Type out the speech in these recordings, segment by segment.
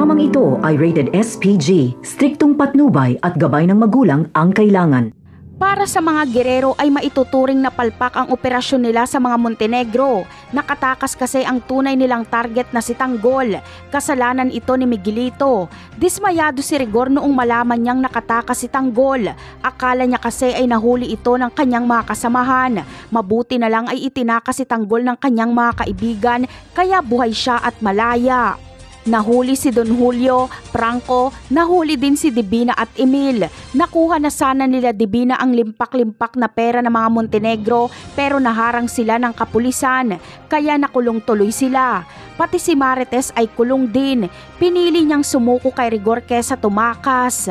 Programang ito ay rated SPG, striktong patnubay at gabay ng magulang ang kailangan. Para sa mga gerero ay maituturing na palpak ang operasyon nila sa mga Montenegro. Nakatakas kasi ang tunay nilang target na si Tanggol. Kasalanan ito ni Miguelito. Dismayado si Rigor noong malaman niyang nakatakas si Tanggol. Akala niya kasi ay nahuli ito ng kanyang mga kasamahan. Mabuti na lang ay itinakas si Tanggol ng kanyang mga kaibigan kaya buhay siya at malaya. Nahuli si Don Julio, Franco, nahuli din si Divina at Emil. Nakuha na sana nila Divina ang limpak-limpak na pera ng mga Montenegro pero naharang sila ng kapulisan, kaya nakulong tuloy sila. Pati si Marites ay kulong din, pinili niyang sumuko kay Rigor kesa tumakas.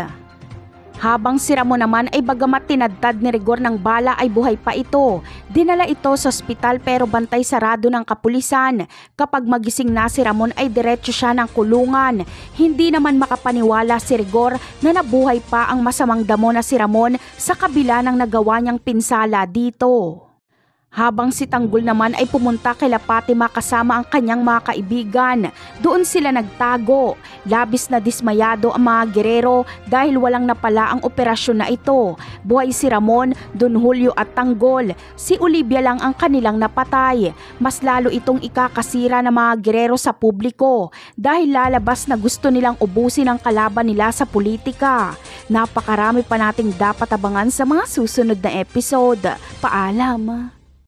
Habang si Ramon naman ay bagamat tinadtad ni Rigor ng bala ay buhay pa ito. Dinala ito sa ospital pero bantay sarado ng kapulisan. Kapag magising na si Ramon ay diretso siya ng kulungan. Hindi naman makapaniwala si Rigor na nabuhay pa ang masamang damo na si Ramon sa kabila ng nagawa niyang pinsala dito. Habang si Tanggol naman ay pumunta kay Fatima kasama ang kanyang mga kaibigan. Doon sila nagtago. Labis na dismayado ang mga gerero dahil walang napala ang operasyon na ito. Buhay si Ramon, Don Julio at Tanggol. Si Olivia lang ang kanilang napatay. Mas lalo itong ikakasira ng mga gerero sa publiko dahil lalabas na gusto nilang ubusin ang kalaban nila sa politika. Napakarami pa nating dapat abangan sa mga susunod na episode. Paalam!